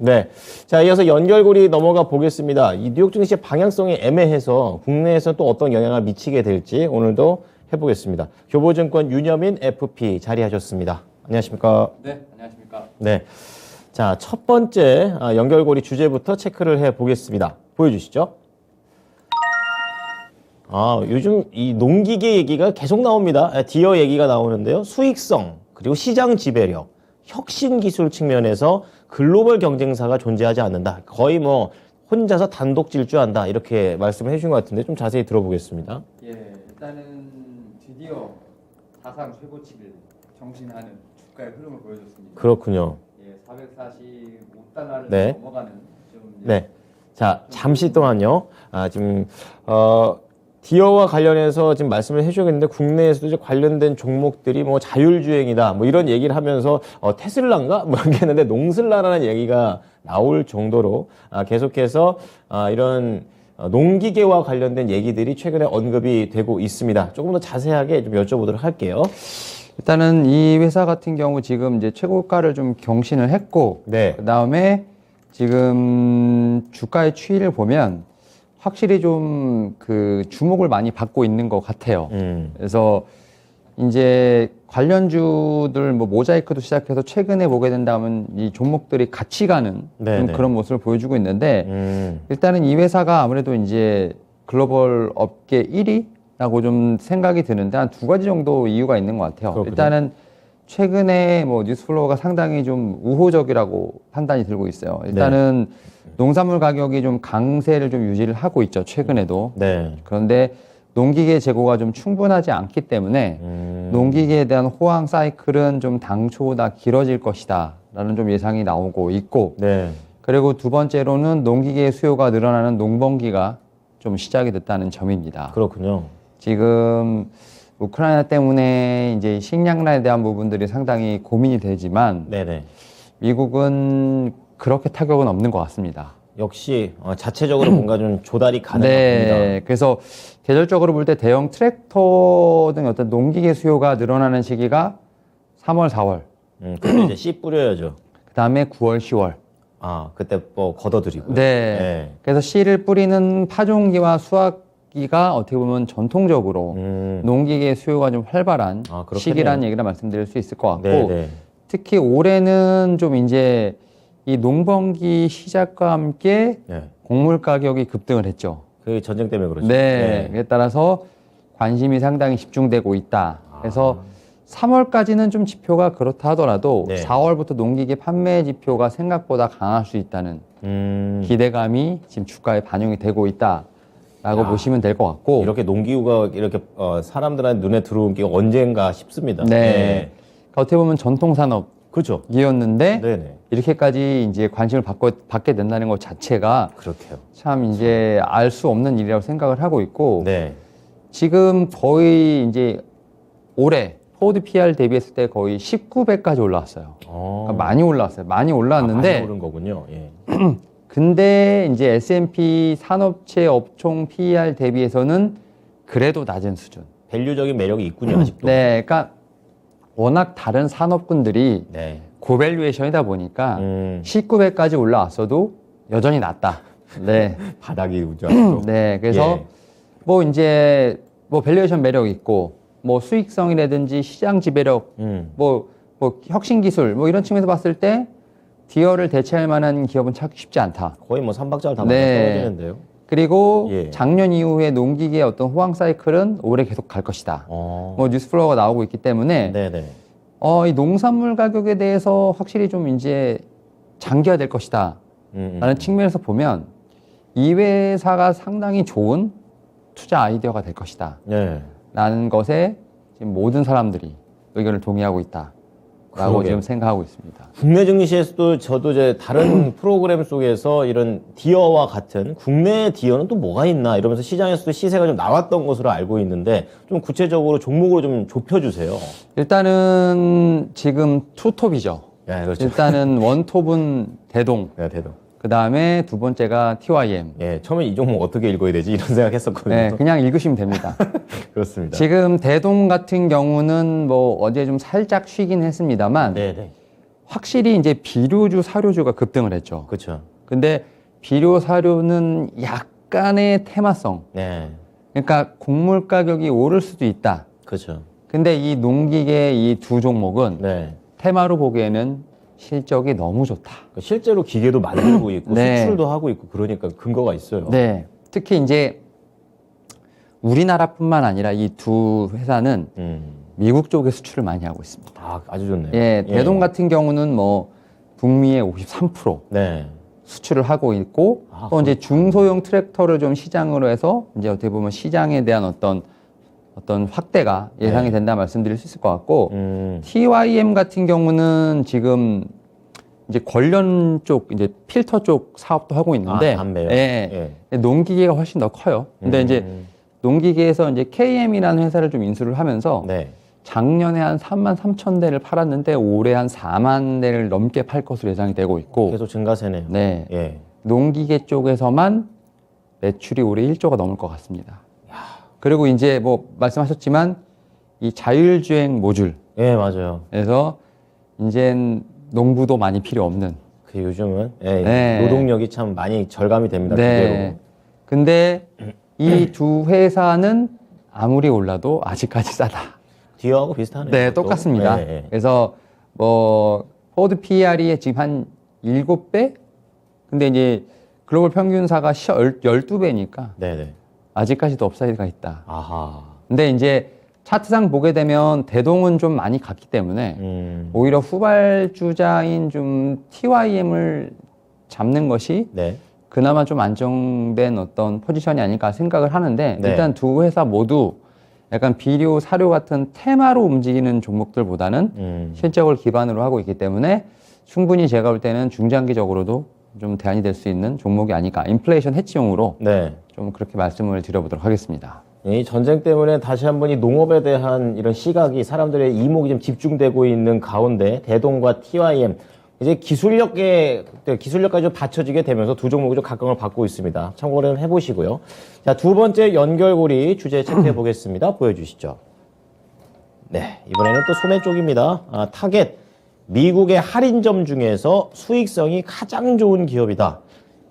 네. 자, 이어서 연결고리 넘어가 보겠습니다. 이 뉴욕 증시 방향성이 애매해서 국내에서 또 어떤 영향을 미치게 될지 오늘도 해보겠습니다. 교보증권 윤여민 FP 자리하셨습니다. 안녕하십니까? 네, 안녕하십니까? 네. 자, 첫 번째 연결고리 주제부터 체크를 해 보겠습니다. 보여주시죠. 요즘 이 농기계 얘기가 계속 나옵니다. 디어 얘기가 나오는데요. 수익성, 그리고 시장 지배력, 혁신 기술 측면에서 글로벌 경쟁사가 존재하지 않는다. 거의 뭐 혼자서 단독 질주한다. 이렇게 말씀을 해주신 것 같은데 좀 자세히 들어보겠습니다. 예, 일단은 드디어 사상 최고치를 경신하는 주가의 흐름을 보여줬습니다. 그렇군요. 예, 445달러를 네. 넘어가는 좀 네. 자, 잠시 동안요. 지금 디어와 관련해서 지금 말씀을 해주셨는데 국내에서도 이제 관련된 종목들이 뭐 자율주행이다 뭐 이런 얘기를 하면서 테슬라인가 뭐 이렇게 했는데 농슬라라는 얘기가 나올 정도로 계속해서 이런 농기계와 관련된 얘기들이 최근에 언급이 되고 있습니다. 조금 더 자세하게 좀 여쭤보도록 할게요. 일단은 이 회사 같은 경우 지금 이제 최고가를 좀 경신을 했고, 네. 그 다음에 지금 주가의 추이를 보면 확실히 좀 그 주목을 많이 받고 있는 것 같아요. 그래서 이제 관련주들 뭐 모자이크도 시작해서 최근에 보게 된다면 이 종목들이 같이 가는 좀 그런 모습을 보여주고 있는데 일단은 이 회사가 아무래도 이제 글로벌 업계 1위라고 좀 생각이 드는데 한 두 가지 정도 이유가 있는 것 같아요. 그렇군요. 일단은 최근에 뭐 뉴스플로우가 상당히 좀 우호적이라고 판단이 들고 있어요. 일단은 농산물 가격이 좀 강세를 좀 유지를 하고 있죠. 최근에도. 네. 그런데 농기계 재고가 좀 충분하지 않기 때문에 농기계에 대한 호황 사이클은 좀 당초보다 길어질 것이다 라는 좀 예상이 나오고 있고 네. 그리고 두 번째로는 농기계 수요가 늘어나는 농번기가 좀 시작이 됐다는 점입니다. 그렇군요. 지금 우크라이나 때문에 이제 식량난에 대한 부분들이 상당히 고민이 되지만 네네. 미국은 그렇게 타격은 없는 것 같습니다. 역시 자체적으로 뭔가 좀 조달이 가능합니다. 네, 그래서 계절적으로 볼 때 대형 트랙터 등 어떤 농기계 수요가 늘어나는 시기가 3월, 4월. 그때 이제 씨 뿌려야죠. 그 다음에 9월, 10월. 그때 뭐 걷어들이고. 네. 그래서 씨를 뿌리는 파종기와 수확기가 어떻게 보면 전통적으로 농기계 수요가 좀 활발한 그렇겠네요. 시기라는 얘기를 말씀드릴 수 있을 것 같고 네네. 특히 올해는 좀 이제 이 농번기 시작과 함께 네. 곡물 가격이 급등을 했죠. 그 전쟁 때문에 그렇죠. 네. 그에 따라서 관심이 상당히 집중되고 있다. 그래서 3월까지는 좀 지표가 그렇다 하더라도 네. 4월부터 농기계 판매 지표가 생각보다 강할 수 있다는 기대감이 지금 주가에 반영이 되고 있다라고 보시면 될 것 같고 이렇게 농기구가 이렇게 사람들한테 눈에 들어온 게 언젠가 싶습니다. 네. 그러니까 어떻게 보면 전통산업 그렇죠. 이었는데 네네. 이렇게까지 이제 관심을 받게 된다는 것 자체가 그렇게요. 참 이제 알 수 없는 일이라고 생각을 하고 있고 네. 지금 거의 이제 올해 포드 PR 대비했을 때 거의 19배까지 올라왔어요. 그러니까 많이 올라왔어요. 많이 올라왔는데 많이 오른 거군요. 예. 근데 이제 S&P 산업체 업총 PER 대비해서는 그래도 낮은 수준. 밸류적인 매력이 있군요. 아직도. 네, 그러니까 워낙 다른 산업군들이 네. 고밸류에이션이다 보니까 19배까지 올라왔어도 여전히 낮다. 네. 바닥이 우죠. 아직도. 네. 그래서 예. 뭐 이제 뭐 밸류에이션 매력 있고 뭐 수익성이라든지 시장 지배력 뭐 혁신 기술 뭐 이런 측면에서 봤을 때 디어를 대체할 만한 기업은 찾기 쉽지 않다. 거의 뭐 삼박자를 다 네. 떨어지는데요. 그리고 예. 작년 이후에 농기계의 어떤 호황 사이클은 올해 계속 갈 것이다. 뭐 뉴스플로우가 나오고 있기 때문에 네네. 이 농산물 가격에 대해서 확실히 좀 이제 장기화될 것이다. 라는 측면에서 보면 이 회사가 상당히 좋은 투자 아이디어가 될 것이다. 네. 라는 것에 지금 모든 사람들이 의견을 동의하고 있다. 라고 그러게요. 지금 생각하고 있습니다. 국내 증시에서도 저도 이제 다른 프로그램 속에서 이런 디어와 같은 국내 디어는 또 뭐가 있나 이러면서 시장에서도 시세가 좀 나왔던 것으로 알고 있는데 좀 구체적으로 종목으로 좀 좁혀주세요. 일단은 지금 투톱이죠. 네, 그렇죠. 일단은 원톱은 대동. 네, 대동. 그 다음에 두 번째가 TYM. 예, 처음에 이 종목 어떻게 읽어야 되지 이런 생각했었거든요. 네, 그냥 읽으시면 됩니다. 그렇습니다. 지금 대동 같은 경우는 뭐 어제 좀 살짝 쉬긴 했습니다만 네네. 확실히 이제 비료주, 사료주가 급등을 했죠. 그렇죠. 근데 비료, 사료는 약간의 테마성. 네. 그러니까 곡물 가격이 오를 수도 있다. 그렇죠. 근데 이 농기계 이 두 종목은 네. 테마로 보기에는 실적이 너무 좋다. 실제로 기계도 만들고 있고 네. 수출도 하고 있고 그러니까 근거가 있어요. 네. 특히 이제 우리나라뿐만 아니라 이 두 회사는 미국 쪽에 수출을 많이 하고 있습니다. 아, 아주 좋네요. 예, 대동 같은 경우는 뭐 북미의 53% 네. 수출을 하고 있고 아, 또 이제 중소형 트랙터를 좀 시장으로 해서 이제 어떻게 보면 시장에 대한 어떤 확대가 예상이 네. 된다 말씀드릴 수 있을 것 같고 TYM 같은 경우는 지금 이제 관련 쪽 이제 필터 쪽 사업도 하고 있는데 아, 담배요? 예, 농기계가 훨씬 더 커요. 근데 이제 농기계에서 이제 KM이라는 회사를 좀 인수를 하면서 네. 작년에 한 3만 3천 대를 팔았는데 올해 한 4만 대를 넘게 팔 것으로 예상이 되고 있고 계속 증가세네요. 네. 예. 농기계 쪽에서만 매출이 올해 1조가 넘을 것 같습니다. 그리고 이제 뭐 말씀하셨지만 이 자율주행 모듈 예, 맞아요. 그래서 이젠 농부도 많이 필요 없는 그 요즘은 예, 네. 노동력이 참 많이 절감이 됩니다. 네. 근데 이 두 회사는 아무리 올라도 아직까지 싸다. 디어하고 비슷하네요. 네, 그것도. 똑같습니다. 예, 예. 그래서 뭐 포드 PER이 지금 한 7배? 근데 이제 글로벌 평균사가 12배니까 네, 네. 아직까지도 업사이드가 있다. 아하. 근데 이제 차트상 보게 되면 대동은 좀 많이 갔기 때문에 오히려 후발주자인 좀 TYM을 잡는 것이 네. 그나마 좀 안정된 어떤 포지션이 아닐까 생각을 하는데 네. 일단 두 회사 모두 약간 비료, 사료 같은 테마로 움직이는 종목들보다는 실적을 기반으로 하고 있기 때문에 충분히 제가 볼 때는 중장기적으로도 좀 대안이 될 수 있는 종목이 아닐까. 인플레이션 해치용으로 네. 좀 그렇게 말씀을 드려보도록 하겠습니다. 이 전쟁 때문에 다시 한번 이 농업에 대한 이런 시각이 사람들의 이목이 좀 집중되고 있는 가운데 대동과 TYM 이제 기술력까지 좀 받쳐지게 되면서 두 종목이 좀 각광을 받고 있습니다. 참고를 해보시고요. 자, 두 번째 연결고리 주제 체크해 보겠습니다. 보여주시죠. 네, 이번에는 또 소매 쪽입니다. 타겟 미국의 할인점 중에서 수익성이 가장 좋은 기업이다.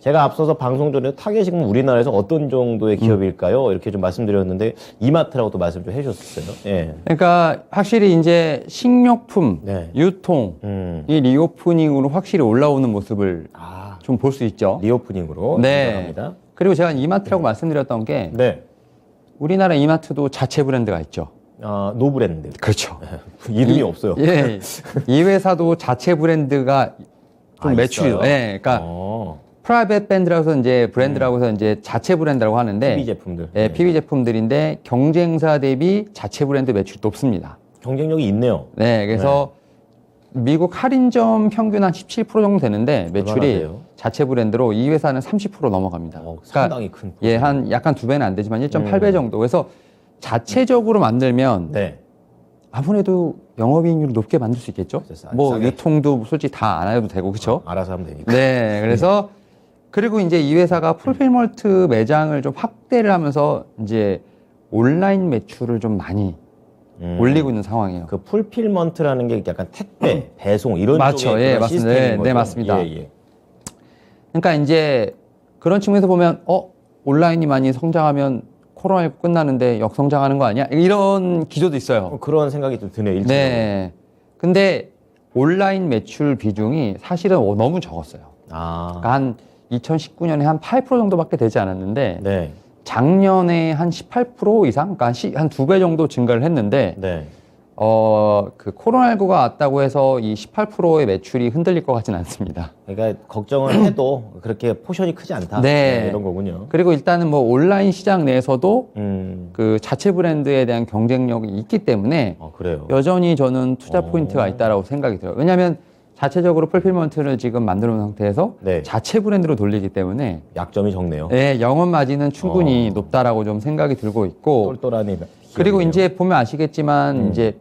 제가 앞서서 방송 전에 타겟이 그럼 우리나라에서 어떤 정도의 기업일까요? 이렇게 좀 말씀드렸는데 이마트라고 또 말씀 좀 해주셨어요. 예. 그러니까 확실히 이제 식료품, 네. 유통, 이 리오프닝으로 확실히 올라오는 모습을 좀 볼 수 있죠. 리오프닝으로 네. 인정합니다. 그리고 제가 이마트라고 말씀드렸던 게 네. 우리나라 이마트도 자체 브랜드가 있죠. 노브랜드. 그렇죠. 이름이 없어요. 예. 이 회사도 자체 브랜드가 좀 매출이, 있어요? 예. 그러니까 프라이빗 밴드라고 해서 이제 브랜드라고 해서 이제 자체 브랜드라고 하는데 PB 제품들. 예, PB 제품들인데 경쟁사 대비 자체 브랜드 매출이 높습니다. 경쟁력이 있네요. 네, 그래서 미국 할인점 평균 한 17% 정도 되는데 매출이 얼마나 돼요? 자체 브랜드로 이 회사는 30% 넘어갑니다. 상당히 큰. 예, 한 약간 2배는 안 되지만 1.8배 정도. 그래서 자체적으로 만들면 네. 아무래도 영업이익률을 높게 만들 수 있겠죠. 뭐 싸게. 유통도 솔직히 다 안 해도 되고 그렇죠. 알아서 하면 되니까. 네, 그래서 그리고 이제 이 회사가 풀필먼트 매장을 좀 확대를 하면서 이제 온라인 매출을 좀 많이 올리고 있는 상황이에요. 그 풀필먼트라는 게 약간 택배, 배송 이런 맞죠. 쪽의 예, 그런 맞습니다. 시스템인 네, 거죠? 네, 맞습니다. 예, 예. 그러니까 이제 그런 측면에서 보면 온라인이 많이 성장하면 코로나19 끝나는데 역성장하는 거 아니야? 이런 기조도 있어요. 그런 생각이 좀 드네요. 일차적으로. 네. 근데 온라인 매출 비중이 사실은 너무 적었어요. 그러니까 한 2019년에 한 8% 정도밖에 되지 않았는데 네. 작년에 한 18% 이상, 그러니까 한 2배 정도 증가를 했는데 네. 그 코로나19가 왔다고 해서 이 18%의 매출이 흔들릴 것 같지는 않습니다. 그러니까 걱정을 해도 그렇게 포션이 크지 않다. 네. 이런 거군요. 그리고 일단은 뭐 온라인 시장 내에서도 음. 그 자체 브랜드에 대한 경쟁력이 있기 때문에 그래요. 여전히 저는 투자 포인트가 있다라고 생각이 들어요. 왜냐하면 자체적으로 풀필먼트를 지금 만들어 놓은 상태에서 네. 자체 브랜드로 돌리기 때문에 약점이 적네요. 네, 영업 마진은 충분히 높다라고 좀 생각이 들고 있고 똘똘하니. 그리고 이제 보면 아시겠지만 이제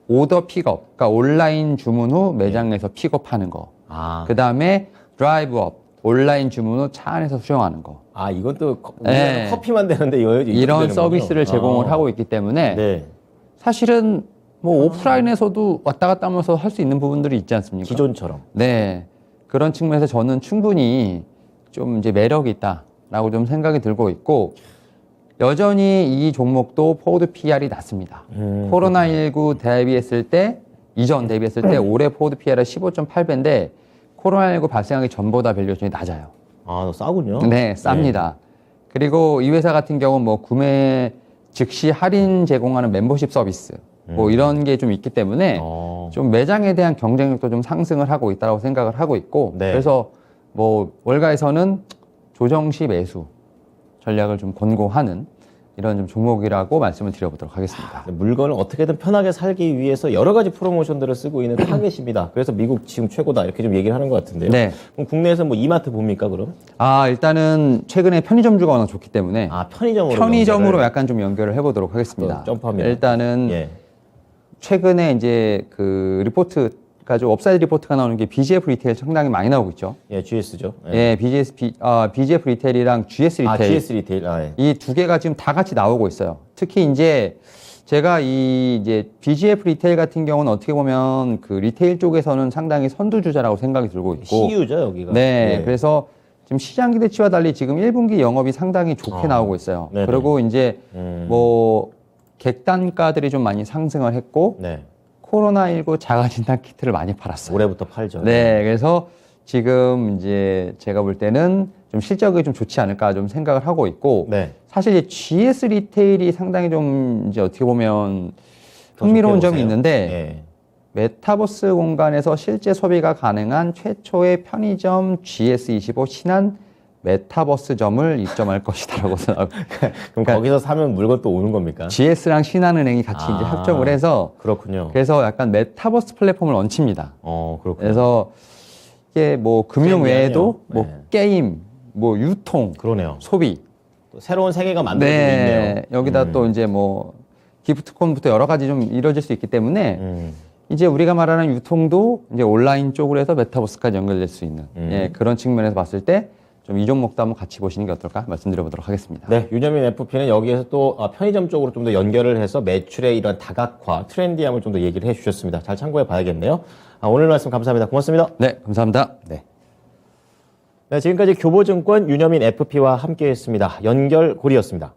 오더 픽업, 그러니까 온라인 주문 후 매장 내에서 픽업하는 거. 그 다음에 드라이브업, 온라인 주문 후 차 안에서 수령하는 거. 이건 또 네. 커피만 되는데 이런 서비스를 제공을 하고 있기 때문에 네. 사실은 뭐 오프라인에서도 왔다 갔다 하면서 할 수 있는 부분들이 있지 않습니까? 기존처럼. 네. 그런 측면에서 저는 충분히 좀 이제 매력이 있다라고 좀 생각이 들고 있고, 여전히 이 종목도 포워드 PR이 낮습니다. 코로나19 대비했을 때, 이전 대비했을 때 올해 포워드 PR이 15.8배인데 코로나19 발생하기 전보다 밸류에이션이 낮아요. 아, 싸군요. 네, 쌉니다. 그리고 이 회사 같은 경우는 뭐 구매 즉시 할인 제공하는 멤버십 서비스 뭐 이런 게 좀 있기 때문에 좀 매장에 대한 경쟁력도 좀 상승을 하고 있다고 생각을 하고 있고, 네. 그래서 뭐 월가에서는 조정 시 매수 전략을 좀 권고하는 이런 좀 종목이라고 말씀을 드려보도록 하겠습니다. 물건을 어떻게든 편하게 살기 위해서 여러 가지 프로모션들을 쓰고 있는 타겟입니다. 그래서 미국 지금 최고다 이렇게 좀 얘기를 하는 것 같은데요. 네. 그럼 국내에서 뭐 이마트 봅니까 그럼? 아, 일단은 최근에 편의점주가 워낙 좋기 때문에 아, 편의점으로 편의점으로 연결을 약간 좀 연결을 해보도록 하겠습니다. 또 점프합니다. 일단은 예. 최근에 이제 그 리포트가 좀 업사이드 리포트가 나오는 게 BGF 리테일 상당히 많이 나오고 있죠. 예, GS죠. 예, BGF 리테일이랑 GS 리테일. 아, GS 리테일. 아, 예. 이 두 개가 지금 다 같이 나오고 있어요. 특히 이제 제가 이 이제 BGF 리테일 같은 경우는 어떻게 보면 그 리테일 쪽에서는 상당히 선두주자라고 생각이 들고 있고. CU죠, 여기가. 네. 예. 그래서 지금 시장 기대치와 달리 지금 1분기 영업이 상당히 좋게 나오고 있어요. 네네. 그리고 이제 뭐 객단가들이 좀 많이 상승을 했고, 네. 코로나19 자가진단 키트를 많이 팔았어요. 올해부터 팔죠. 네, 그래서 지금 이제 제가 볼 때는 좀 실적이 좀 좋지 않을까 좀 생각을 하고 있고, 네. 사실 이제 GS 리테일이 상당히 좀 이제 어떻게 보면 흥미로운 점이 보세요. 있는데, 예. 메타버스 공간에서 실제 소비가 가능한 최초의 편의점 GS25 신한 메타버스점을 입점할 것이다라고 생각. 그럼 거기서 사면 물건 또 오는 겁니까? GS랑 신한은행이 같이 이제 합작을 해서, 그렇군요. 그래서 약간 메타버스 플랫폼을 얹힙니다. 그렇군요. 그래서 이게 뭐 금융 게임이 외에도 아니에요. 뭐 네. 게임, 뭐 유통, 그러네요. 소비. 또 새로운 세계가 만들어지고 네. 있네요. 여기다 또 이제 뭐 기프트콘부터 여러 가지 좀 이루어질 수 있기 때문에 이제 우리가 말하는 유통도 이제 온라인 쪽으로 해서 메타버스까지 연결될 수 있는 예, 그런 측면에서 봤을 때 좀 이 종목도 한번 같이 보시는 게 어떨까 말씀드려보도록 하겠습니다. 네, 유념인 FP는 여기에서 또 편의점 쪽으로 좀 더 연결을 해서 매출의 이런 다각화, 트렌디함을 좀 더 얘기를 해주셨습니다. 잘 참고해 봐야겠네요. 오늘 말씀 감사합니다. 고맙습니다. 네, 감사합니다. 네. 네, 지금까지 교보증권 유념인 FP와 함께했습니다. 연결고리였습니다.